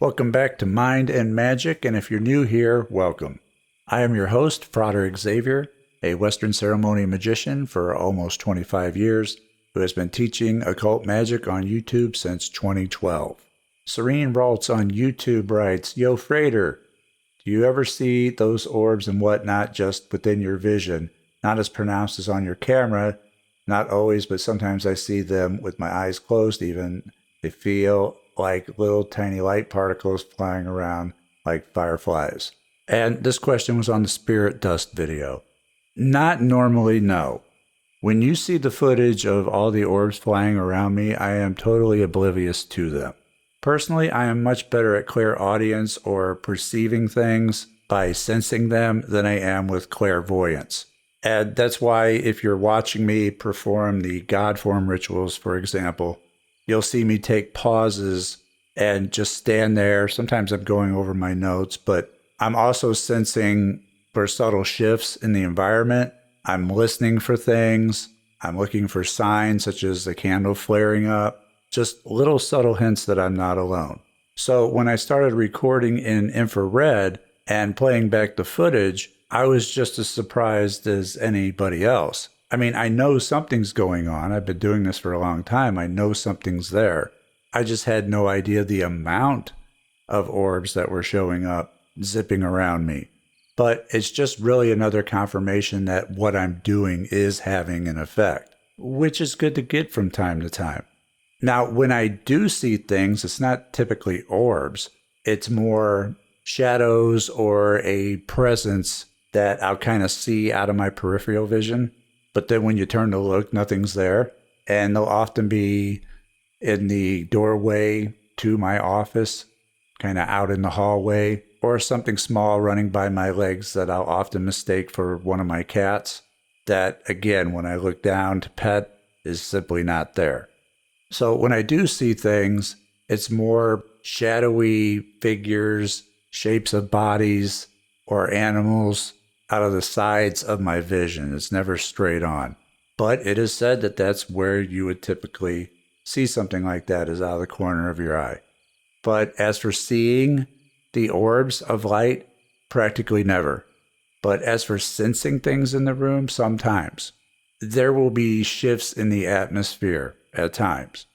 Welcome back to Mind and Magic, and if you're new here, welcome. I am your host, Frater Xavier, a Western ceremonial magician for almost 25 years, who has been teaching occult magic on YouTube since 2012. Serene Raltz on YouTube writes, Yo, FrAIter, do you ever see those orbs and whatnot just within your vision, not as pronounced as on your camera? Not always, but sometimes I see them with my eyes closed even. They feel like little tiny light particles flying around like fireflies. And this question was on the spirit dust video. Not normally, no. When you see the footage of all the orbs flying around me, I am totally oblivious to them. Personally, I am much better at clairaudience or perceiving things by sensing them than I am with clairvoyance. And that's why if you're watching me perform the God form rituals, for example, you'll see me take pauses and just stand there. Sometimes I'm going over my notes, but I'm also sensing for subtle shifts in the environment. I'm listening for things. I'm looking for signs such as the candle flaring up, just little subtle hints that I'm not alone. So when I started recording in infrared and playing back the footage, I was just as surprised as anybody else. I mean, I know something's going on. I've been doing this for a long time. I know something's there. I just had no idea the amount of orbs that were showing up, zipping around me. But it's just really another confirmation that what I'm doing is having an effect, which is good to get from time to time. Now, when I do see things, it's not typically orbs. It's more shadows or a presence that I'll kind of see out of my peripheral vision. But then when you turn to look, nothing's there. And they'll often be in the doorway to my office, kind of out in the hallway, or something small running by my legs that I'll often mistake for one of my cats. That, again, when I look down to pet, is simply not there. So when I do see things, it's more shadowy figures, shapes of bodies, or animals out of the sides of my vision. It's never straight on. But it is said that that's where you would typically see something like that, is out of the corner of your eye. But as for seeing the orbs of light, practically never. But as for sensing things in the room, sometimes. There will be shifts in the atmosphere at times.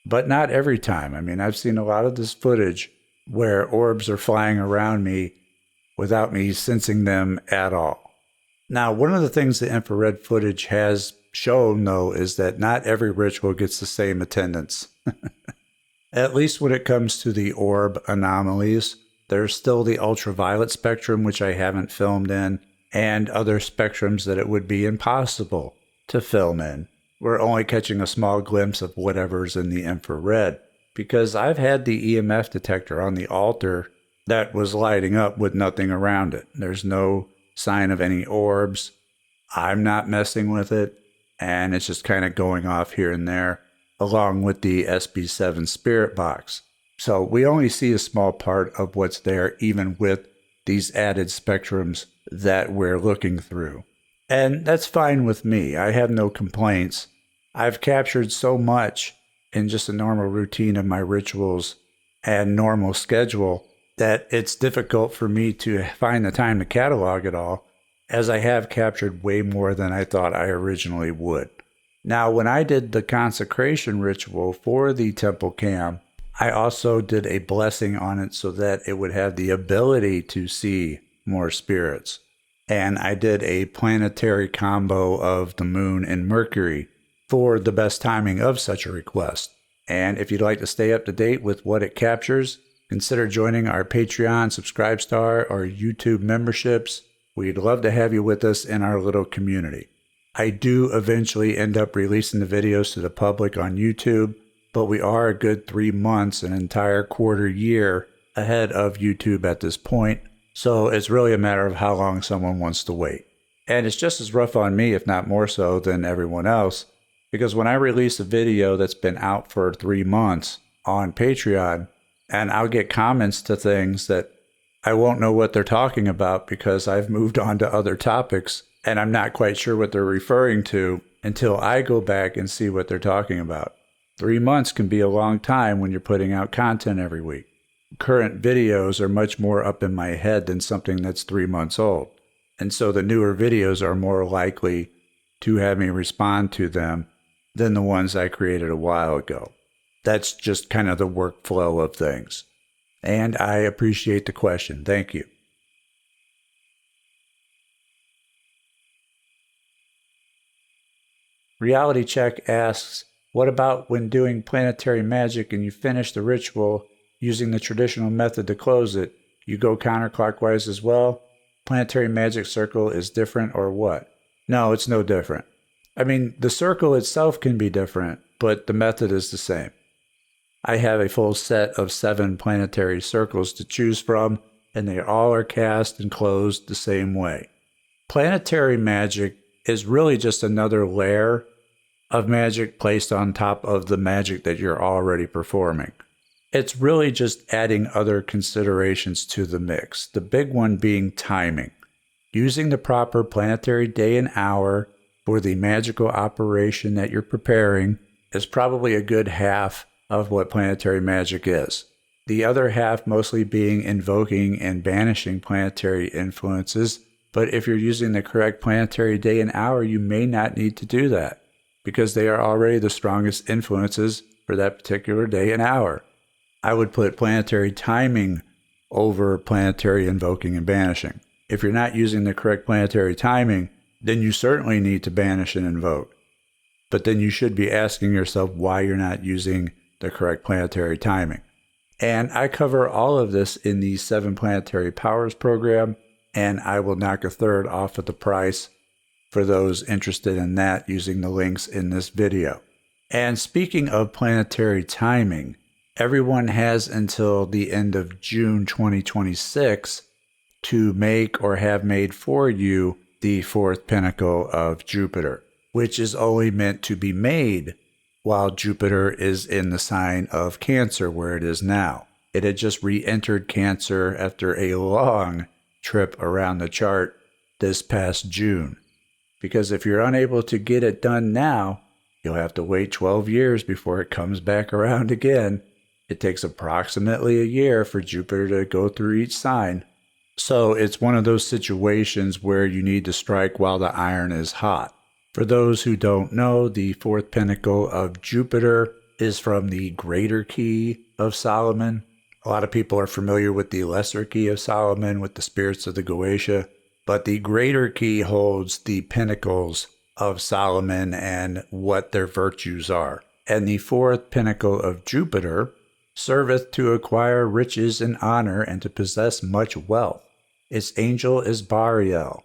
But not every time. I mean, I've seen a lot of this footage where orbs are flying around me without me sensing them at all. Now, one of the things the infrared footage has shown, though, is that not every ritual gets the same attendance. At least when it comes to the orb anomalies, there's still the ultraviolet spectrum, which I haven't filmed in, and other spectrums that it would be impossible to film in. We're only catching a small glimpse of whatever's in the infrared, because I've had the EMF detector on the altar that was lighting up with nothing around it. There's no sign of any orbs. I'm not messing with it, and it's just kind of going off here and there, along with the SB7 spirit box. So we only see a small part of what's there, even with these added spectrums that we're looking through. And that's fine with me. I have no complaints. I've captured so much in just a normal routine of my rituals and normal schedule that it's difficult for me to find the time to catalog it all, as I have captured way more than I thought I originally would. Now, when I did the consecration ritual for the temple cam, I also did a blessing on it so that it would have the ability to see more spirits. And I did a planetary combo of the moon and Mercury for the best timing of such a request. And if you'd like to stay up to date with what it captures, consider joining our Patreon, Subscribestar, or YouTube memberships. We'd love to have you with us in our little community. I do eventually end up releasing the videos to the public on YouTube, but we are a good 3 months, an entire quarter year ahead of YouTube at this point. So it's really a matter of how long someone wants to wait. And it's just as rough on me, if not more so, than everyone else, because when I release a video that's been out for 3 months on Patreon, and I'll get comments to things that I won't know what they're talking about because I've moved on to other topics, and I'm not quite sure what they're referring to until I go back and see what they're talking about. 3 months can be a long time when you're putting out content every week. current videos are much more up in my head than something that's 3 months old. And so the newer videos are more likely to have me respond to them than the ones I created a while ago. That's just kind of the workflow of things. And I appreciate the question. Thank you. Reality Check asks, what about when doing planetary magic and you finish the ritual using the traditional method to close it? You go counterclockwise as well? Planetary magic circle is different or what? No, it's no different. I mean, the circle itself can be different, but the method is the same. I have a full set of 7 planetary circles to choose from, and they all are cast and closed the same way. Planetary magic is really just another layer of magic placed on top of the magic that you're already performing. It's really just adding other considerations to the mix, the big one being timing. Using the proper planetary day and hour for the magical operation that you're preparing is probably a good half of what planetary magic is. The other half mostly being invoking and banishing planetary influences, but if you're using the correct planetary day and hour, you may not need to do that because they are already the strongest influences for that particular day and hour. I would put planetary timing over planetary invoking and banishing. If you're not using the correct planetary timing, then you certainly need to banish and invoke. But then you should be asking yourself why you're not using the correct planetary timing. And I cover all of this in the 7 Planetary Powers program, and I will knock a third off of the price for those interested in that using the links in this video. And speaking of planetary timing, everyone has until the end of June 2026 to make or have made for you the 4th Pentacle of Jupiter, which is only meant to be made while Jupiter is in the sign of Cancer where it is now. It had just re-entered Cancer after a long trip around the chart this past June. Because if you're unable to get it done now, you'll have to wait 12 years before it comes back around again. It takes approximately a year for Jupiter to go through each sign. So it's one of those situations where you need to strike while the iron is hot. For those who don't know, the 4th Pentacle of Jupiter is from the Greater Key of Solomon. A lot of people are familiar with the Lesser Key of Solomon with the spirits of the Goetia, but the Greater Key holds the Pentacles of Solomon and what their virtues are. And the 4th Pentacle of Jupiter serveth to acquire riches and honor and to possess much wealth. Its angel is Bariel.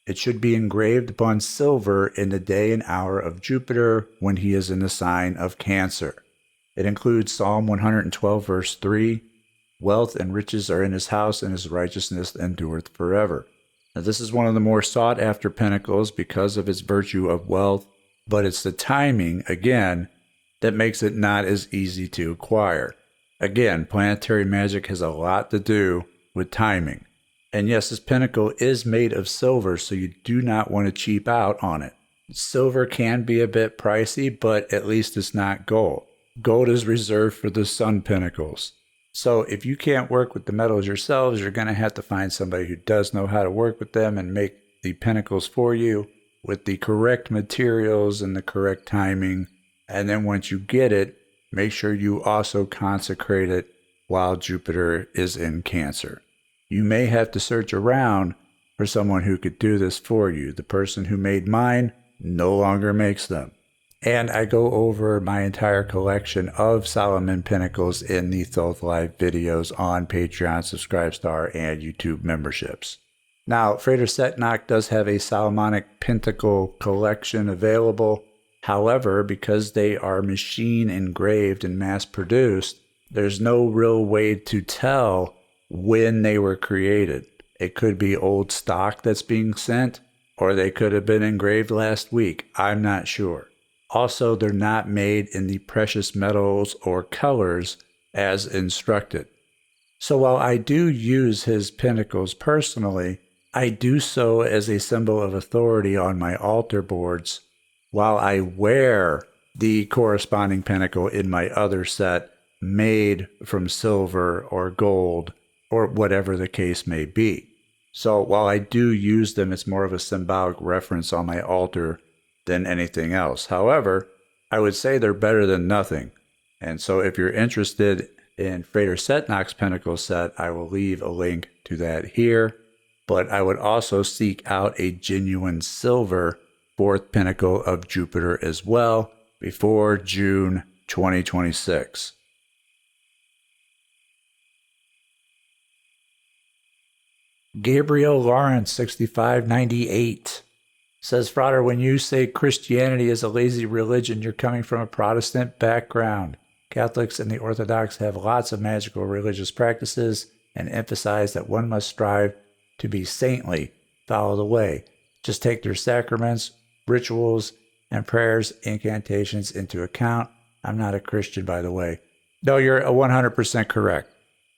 It should be engraved upon silver in the day and hour of Jupiter when he is in the sign of Cancer. It includes Psalm 112 verse 3, wealth and riches are in his house and his righteousness endureth forever. Now this is one of the more sought after pentacles because of its virtue of wealth, but it's the timing, again, that makes it not as easy to acquire. Again, planetary magic has a lot to do with timing. And yes, this pentacle is made of silver, so you do not want to cheap out on it. Silver can be a bit pricey, but at least it's not gold. Gold is reserved for the sun pentacles. So if you can't work with the metals yourselves, you're going to have to find somebody who does know how to work with them and make the pentacles for you with the correct materials and the correct timing. And then once you get it, make sure you also consecrate it while Jupiter is in Cancer. You may have to search around for someone who could do this for you. The person who made mine no longer makes them. And I go over my entire collection of Solomon Pentacles in the Thoth Live videos on Patreon, Subscribestar, and YouTube memberships. Now, FrAIter Setnock does have a Solomonic Pentacle collection available. However, because they are machine engraved and mass produced, there's no real way to tell when they were created. It could be old stock that's being sent, or they could have been engraved last week. I'm not sure. Also, they're not made in the precious metals or colors as instructed. So while I do use his pentacles personally, I do so as a symbol of authority on my altar boards, while I wear the corresponding pentacle in my other set made from silver or gold or whatever the case may be. So while I do use them, it's more of a symbolic reference on my altar than anything else. However, I would say they're better than nothing. And so if you're interested in Frater Setnock's Pentacle set, I will leave a link to that here. But I would also seek out a genuine silver 4th Pentacle of Jupiter as well before June 2026. Gabriel Lawrence, 6598, says, FrAIter, when you say Christianity is a lazy religion, you're coming from a Protestant background. Catholics and the Orthodox have lots of magical religious practices and emphasize that one must strive to be saintly, follow the way. Just take their sacraments, rituals, and prayers, incantations into account. I'm not a Christian, by the way. No, you're 100% correct.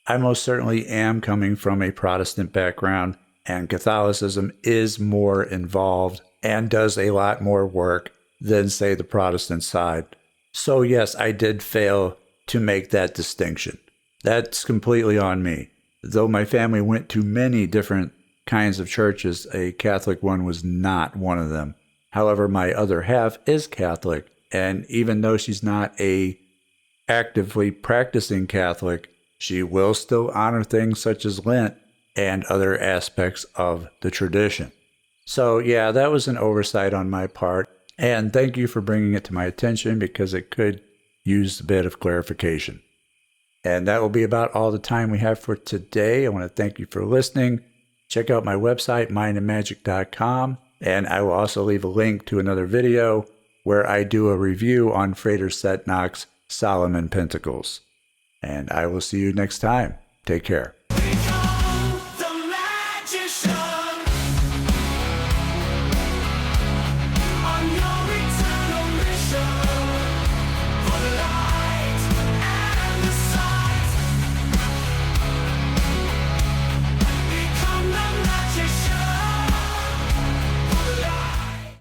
I most certainly am coming from a Protestant background, and Catholicism is more involved and does a lot more work than, say, the Protestant side. So yes, I did fail to make that distinction. That's completely on me. Though my family went to many different kinds of churches, a Catholic one was not one of them. However, my other half is Catholic, and even though she's not a actively practicing Catholic, she will still honor things such as Lent and other aspects of the tradition. So yeah, that was an oversight on my part, and thank you for bringing it to my attention because it could use a bit of clarification. And that will be about all the time we have for today. I want to thank you for listening. Check out my website, mindandmagick.com, and I will also leave a link to another video where I do a review on Frater Setnock's Solomon Pentacles. And I will see you next time. Take care.